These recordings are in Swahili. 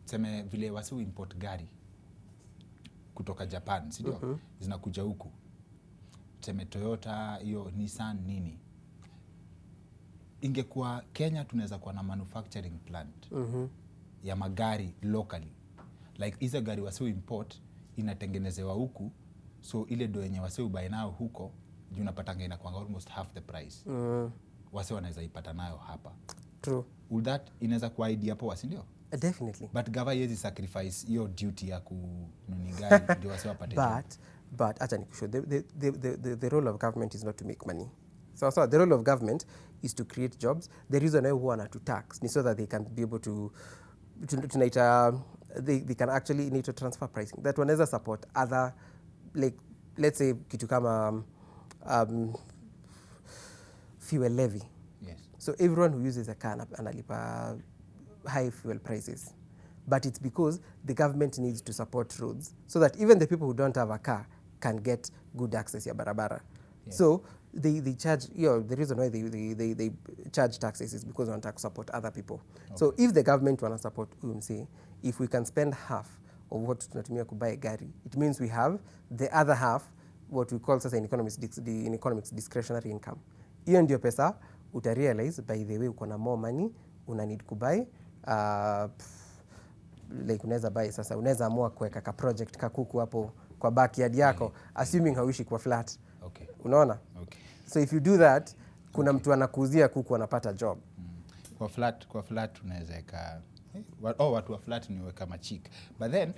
tuseme vile wasi import gari kutoka Japan, si ndio? Zinakuja huku. Tuseme Toyota, hiyo Nissan nini. Ingekuwa Kenya tunaweza kuwa na manufacturing plant ya magari locally. Like hizo gari wasi import inatengenezewa huku, so ile do yenye wasi ubuy nao huko juu unapata inakuwa almost half the price. Wasi wanaweza ipata nayo hapa. True. Would that inaweza kuwa idea poa, si ndio? Definitely. But gava yezi sacrifice hiyo duty ya kununi gari ndio wasi wapate. But acha nikushow, the role of government is not to make money. So the role of government is to create jobs. The reason why we want to tax is so that they can be able to they can actually need to transfer pricing. That wanaweza support other, like let's say kitu kama fuel levy. Yes. So everyone who uses a car analipa high fuel prices. But it's because the government needs to support roads so that even the people who don't have a car can get good access ya barabara. Yes. So they charge, the reason why they charge taxes is because they want to support other people. Okay. So if the government want to support UMC, if we can spend half of what tunatumia kubuy gari, it means we have the other half, what we call in economics discretionary income. Hiyo ndio pesa utarealize by the way uko na more money una need kubuy like unaweza buy sasa, unaweza amua kuweka ka project kakuku hapo kwa backyard yako, assuming hauishi kwa flat. Okay. Unaona? Okay. So if you do that, kuna mtu anakuuzia kuku anapata job. Kwa flat unaweza weka watu wa flat ni weka machik. But then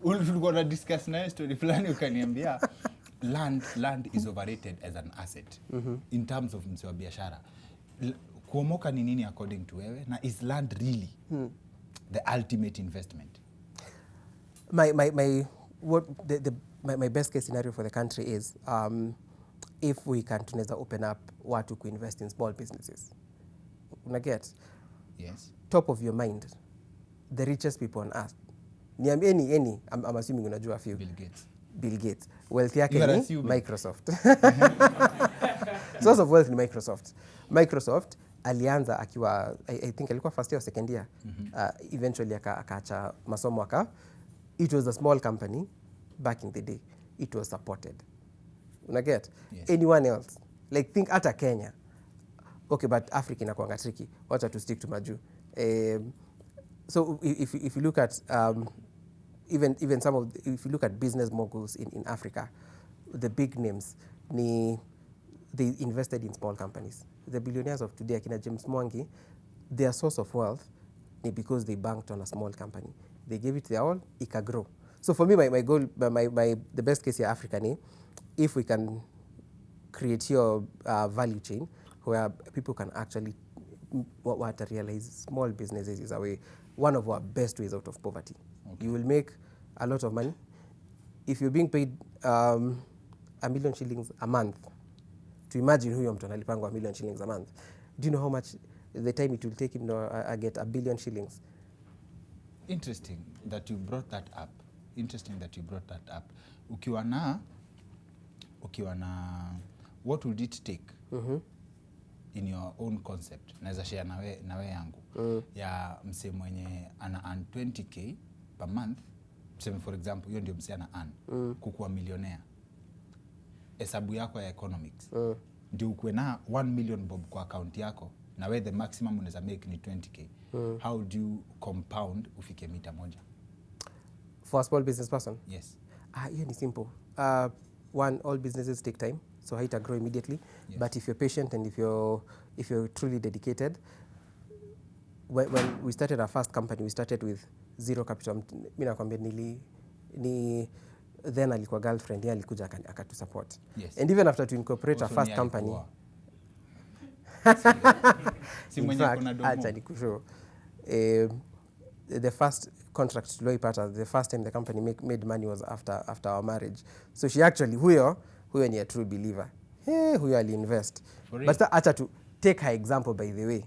ulikuwa na discuss na story fulani ukaniambia land is overrated as an asset in terms of msewa biashara. Kuomoka ni nini according to wewe, na is land really the ultimate investment? My best case scenario for the country is if we can tunaweza open up watu ku invest in small businesses. Una get? Yes. Top of your mind, the richest people on earth. Niambie any I'm assuming unajua few. Bill Gates. Wealth yake ni Microsoft. Source of wealth ni Microsoft alianza akiwa I think alikuwa first year or second year. Eventually akaacha masomo it was a small company back in the day. It was supported. Una get? Yes. Anyone else? Like think ata Kenya. Okay, but Africa inakuanga tricky. Wacha to stick to maju. So if you look at even if you look at business moguls in Africa, the big names they invested in small companies. The billionaires of today, akina James Mwangi, their source of wealth is because they banked on a small company. They gave it their all, it can grow. So for me, my goal, the best case here Africa ni, if we can create your value chain where people can actually what I realize small businesses is one of our best ways out of poverty. Okay. You will make a lot of money. If you're being paid $1 million shillings a month, to imagine huyo mtu analipangwa $1 million shillings a month, do you know how much the time it will take him to get $1 billion shillings? Interesting that you brought that up. Ukiwa na what would it take in your own concept? Naweza share nawe yangu ya mse mwenye ana earn 20k per month, mseme for example hiyo ndio mse ana earn kukuwa millionaire. Hesabu yako ya economics ndio ukwe na 1 million bob kwa account yako, na we the maximum unaweza make ni 20k. How do you compound ufike mita moja? For a small business person? Yes. Hiyo ni simple. One, all businesses take time, so haita grow immediately. Yes. But if you're patient and if you're truly dedicated, when we started our first company, we started with zero capital. Mimi nakwambia then alikuwa girlfriend, yeye alikuja akatu support. Yes. And even after to incorporate our first company, si mwenye kuna domo. Acha nikushow. The first contract tulioipata, the first time the company made money was after our marriage. So she actually huyo ni a true believer. Huyo ali-invest. But acha to take her example, by the way.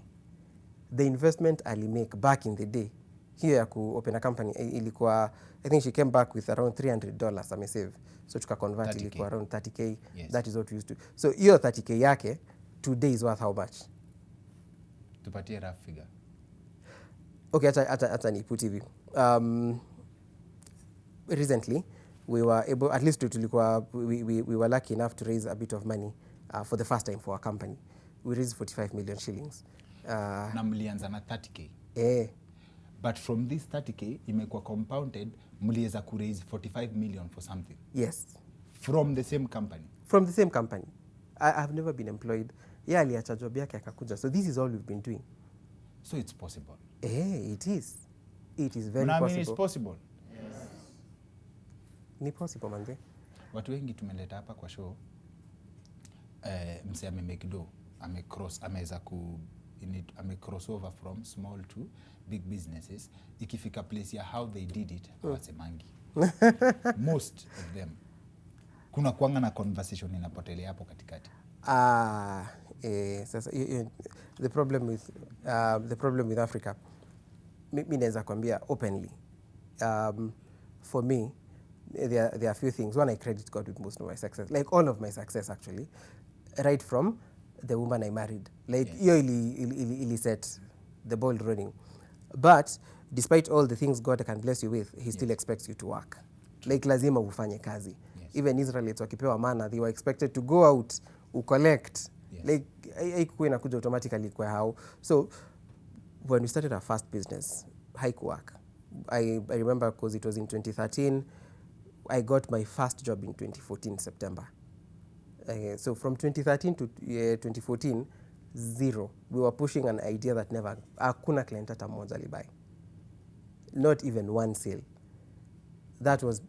The investment ali-make back in the day, hiyo ya ku-open a company, ilikuwa, I think she came back with around $300 amesave. So tuka-convert ilikuwa around 30k. Yes. That is what we used to. So hiyo 30k yake, today is worth how much? Tupatie rough figure. Okay, acha ni put hivi. Recently we were able, at least we were lucky enough to raise a bit of money for the first time for our company. We raised 45 million shillings. Na mlianza na 30k. But from this 30k imekuwa compounded, mliweza ku raise 45 million for something. Yes. From the same company. From the same company. I've never been employed. Yeah, aliacha job yake akakuja. So this is all we've been doing. So it's possible. It is. It is very possible. possible. It's possible. Yes. Ni possible manze. Watu wengi tumeleta hapa kwa show. Mse amemake do, ameweza cross over from small to big businesses. Ikifika place ya how they did it, hawasemangi. Most of them. Kuna kuanga na conversation inapotelea hapo katikati. Sasa the problem with Africa, mimi naweza kwambia openly. For me, there are a few things. One, I credit God with most of my success, like all of my success actually, right from the woman I married. Like hiyo ili set the ball running. But despite all the things God can bless you with, he still expects you to work. Like lazima ufanye kazi. Even Israelites wakipewa mana, they were expected to go out, collect. Like haikuwa inakuja automatically kwa how. So when we started our first business, haikuwork. I remember because it was in 2013. I got my first job in 2014 September. So from 2013 to 2014, zero. We were pushing an idea that never, hakuna client hata mmoja alibuy. Not even one sale. That was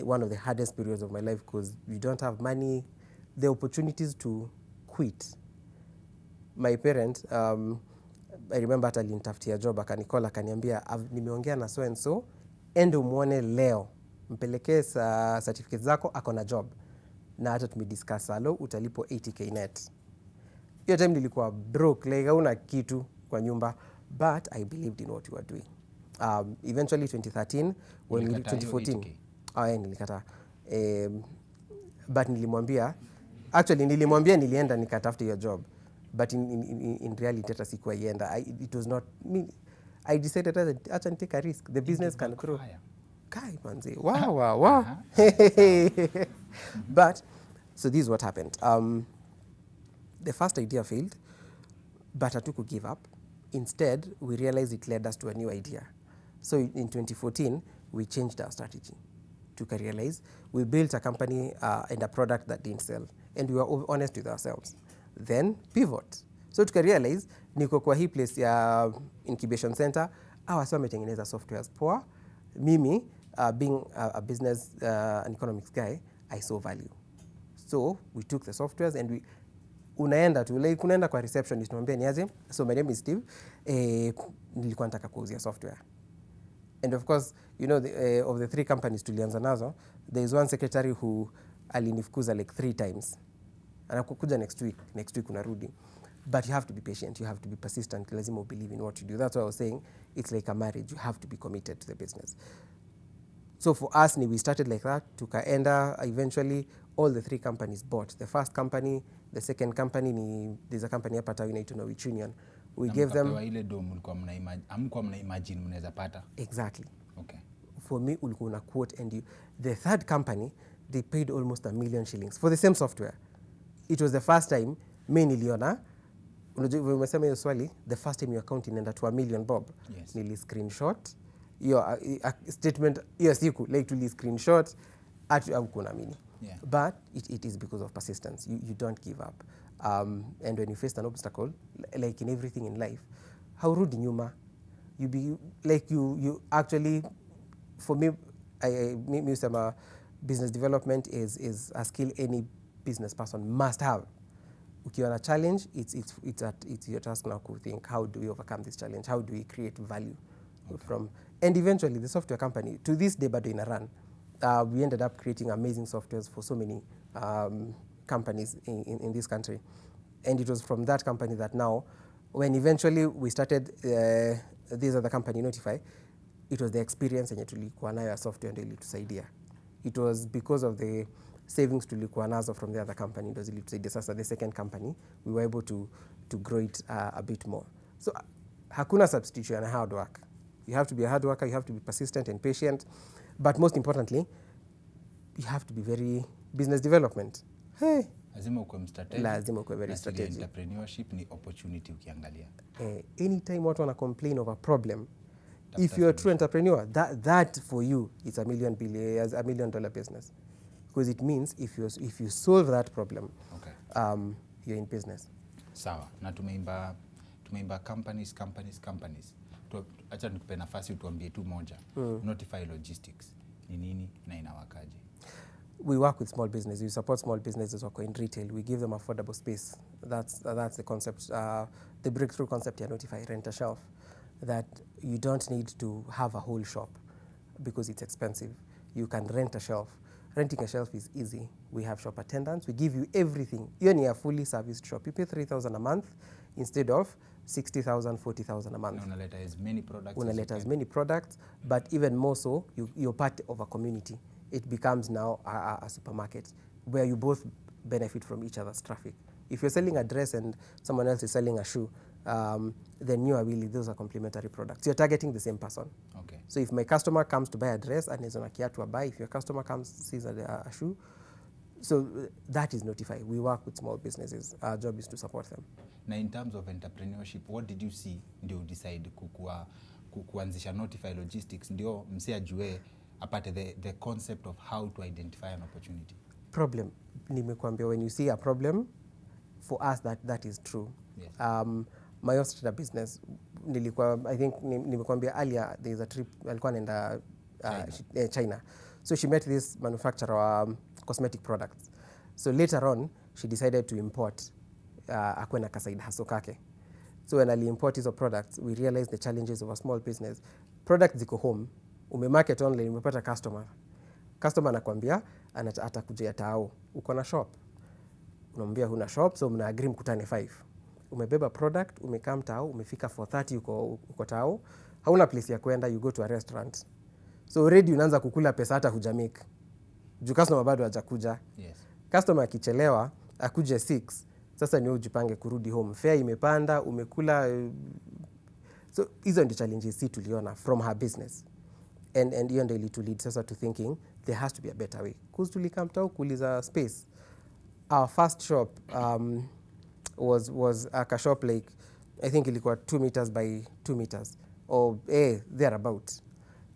one of the hardest periods of my life because you don't have money. The opportunities to quit. My parent, I remember hata alinitafutia job, akanikola, akaniambia, nimeongea na so and so, ende umuone leo. Mpelekee certificates zako, akona job. Na hata tumediscuss salo, utalipo 80k net. Hiyo time nilikuwa broke, like hauna kitu kwa nyumba, but I believed in what we were doing. Eventually 2013, when we 2014, nilikata. But nilimwambia nilienda nikatafuta hiyo job, but in reality hata sikuwa ienda. It was not me. I decided acha take a risk. The business can grow. Kai manze. Wow. But so this is what happened. The first idea failed, but hatuku give up. Instead, we realized it led us to a new idea. So in 2014, we changed our strategy. To realize we built a company and a product that didn't sell, and we were honest with ourselves. Then pivot. So to realize niko kwa hii place ya incubation center, wasi wametengeneza softwares poa. Mimi being a business and economics guy, I saw value. So we took the softwares and unaenda kwa receptionist, mwambia niaje. So my name is Steve. Nilikuwa nataka kuuzia software. And of course, you know, of the 3 companies tulianza nazo, there is one secretary who alinifukuza like 3 times. Anakukuja next week unarudi. But you have to be patient, you have to be persistent, lazima believe in what you do. That's why I was saying, it's like a marriage, you have to be committed to the business. So for us, we started like that, tukaenda, eventually all the 3 companies bought. The first company, the second company, there's a company hapa tawi inaitwa Which Union. We gave them ile do mlikuwa mna imagine mnaweza pata. Exactly. Okay. For me, ulikuwa una quote, and the third company, they paid almost 1 million shillings for the same software. It was the first time mimi niliona, unajua umesema hiyo swali, the first time your account inaenda to 1 million bob. Yes. Nili screenshot your statement hiyo siku, like tuli screenshot au kunaamini. Yeah. But it is because of persistence. You don't give up. And when you face an obstacle, like in everything in life, haurudi nyuma. You actually, for me, me usema business development is a skill any business person must have. Ukiona challenge, it's your task now to think, how do we overcome this challenge? How do we create value from? And eventually, the software company, to this day, bado ina run. We ended up creating amazing softwares for so many companies in this country. And it was from that company that now, when eventually we started this other company, Notify, it was the experience yenye tulikuwa nayo ya software ndio ilitusaidia. It was because of the savings tulikuwa nazo from the other company ndio zilitusaidia. Sasa the second company, we were able to grow it a bit more. So hakuna substitution ya hard work. You have to be a hard worker, you have to be persistent and patient, but most importantly, you have to be very business development. Hey, lazima ukuwe strategic. Lazima ukuwe very na strategic. Entrepreneurship ni opportunity ukiangalia. Anytime watu wana complain of a problem, if you're a true entrepreneur, that for you is $1 million business, because it means if you solve that problem, okay, you're in business. Sawa, na tumeimba companies. Acha nikupe nafasi utuambie tu moja. Notify Logistics ni nini na inawakaje? We work with small business. We support small businesses who are in retail. We give them affordable space. That's the concept. The breakthrough concept here, Notify, rent a shelf. That you don't need to have a whole shop because it's expensive. You can rent a shelf. Renting a shelf is easy. We have shop attendants. We give you everything. You're in a fully serviced shop. You pay $3,000 a month instead of $60,000, $40,000 a month. Unaleta as many products. Unaleta as many products, but even more so, you're part of a community. It becomes now a supermarket where you both benefit from each other's traffic. If you're selling a dress and someone else is selling a shoe, then you are really, those are complementary products. You're targeting the same person. Okay. So if my customer comes to buy a dress and is on a kiatu to buy, if your customer comes sees a shoe, so that is Notify. We work with small businesses. Our job is to support them. Now, in terms of entrepreneurship, what did you see ndio decide kuanzisha Notify Logistics ndio mse ajue apate the concept of how to identify an opportunity? Problem. Nimekuambia, when you see a problem, for us that is true. Yes. My Australia business, I think nimekuambia earlier, there is a trip alikuwa naenda China. So she met this manufacturer of cosmetic products. So later on, she decided to import akuwe na kaside hustle kake. So when I import hizo products, we realized the challenges of a small business. Products ziko home, umemarket online, umepata customer. Customer anakuambia atakujia tao. Uko na shop. Unamwambia huna shop, so mna agree mkutane 5. Umebeba product, umekaa tao, umefika 4:30 uko tao. Hauna place ya kwenda, you go to a restaurant. So already unaanza kukula pesa hata hujamake. Juu customer bado hajakuja. Yes. Customer akichelewa, akuje 6. Sasa ni ujipange kurudi home. Fare imepanda, umekula. So hizo ndio challenges si tuliona from her business. And hiyo ndio lead sasa to thinking there has to be a better way. Because tulikamtao kuuliza space. Our first shop was a shop like, I think ilikuwa 2 meters by 2 meters or thereabout.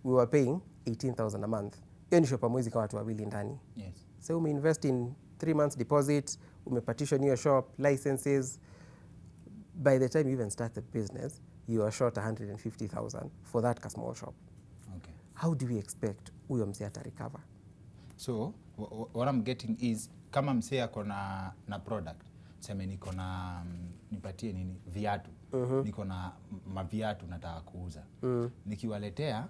We were paying 18,000 a month. Hiyo ni shop ya mwezi kwa watu wawili ndani. Yes. So umeinvest in 3 months deposit, umepartition your shop, licenses. By the time you even start the business, you are short 150,000 for that small shop. Okay. How do we expect huyo msee ata recover? So what I'm getting is kama msee ako na product, sema niko na nipatie nini viatu. Niko na maviatu nataka kuuza. Nikiwaletea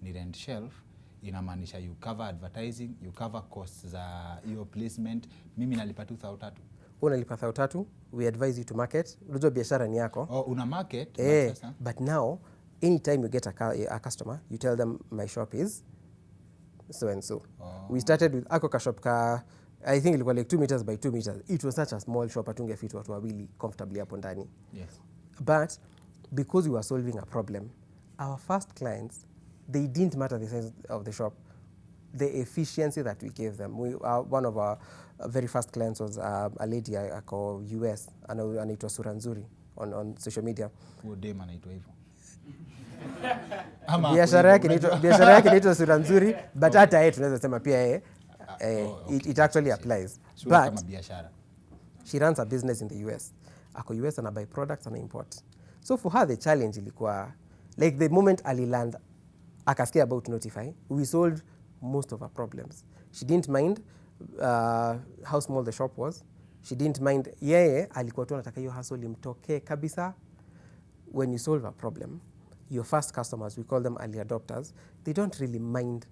ni rent shelf, inamaanisha you cover advertising, you cover costs za your placement. Mimi nalipa 2,300. Unalipa 3,300, we advise you to market. Unajua biashara ni yako. Oh, una market. But now anytime you get a customer, you tell them my shop is so and so. We started with ako shop I think ilikuwa like 2 meters by 2 meters. It was such a small shop, atungefit watu wawili comfortably hapo ndani. Yes. But because we were solving a problem, our first clients, they didn't matter the size of the shop, the efficiency that we gave them. One of our very first clients was a lady ako US, anaitwa Suranzuri on social media. Huo dem anaitwa hivyo. Biashara yake inaitwa Suranzuri, but hata yeye tunaweza sema pia yeye it actually applies. So kama biashara. She runs a business in the US. Ako US ana buy products and import. So for her the challenge ilikuwa like the moment aliland akasikia about Notify, we solved most of her problems. She didn't mind how small the shop was. She didn't mind yeye alikuwa tu anataka hiyo hustle imtokee kabisa. When you solve a problem, your first customers, we call them early adopters, they don't really mind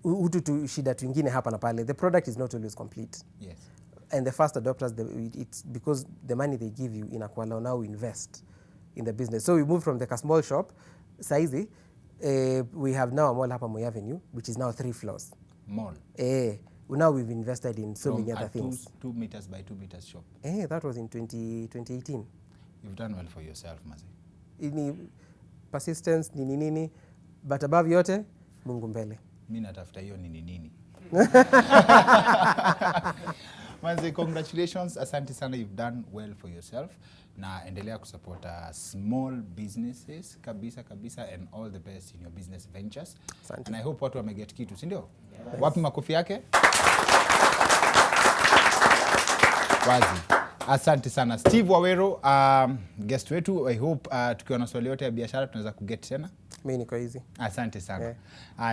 ututu shida twingine hapa na pale. The product is not always complete. Yes. And the first adopters, it's because the money they give you inakuwa now invest in the business. So we moved from the small shop, saizi, we have now a mall hapa Moi Avenue, which is now 3 floors. Mall. Now we've invested in so many other things. 2 meters by 2 meters shop. That was in 2018. You've done well for yourself, Mazi. persistence, nini, but above yote, Mungu mbele. Mimi natafuta hiyo nini. Manze, congratulations, asante sana, you've done well for yourself. Na endelea kusupport small businesses kabisa and all the best in your business ventures. Asante. And I hope watu wameget kitu, si ndio? Yes. Wapi makofi yake? Wazi. Asante sana Steve Waweru, guest wetu. I hope tukiwa na swali yote ya biashara tunaweza kuget tena. Mimi niko easy. Asante sana. Yeah.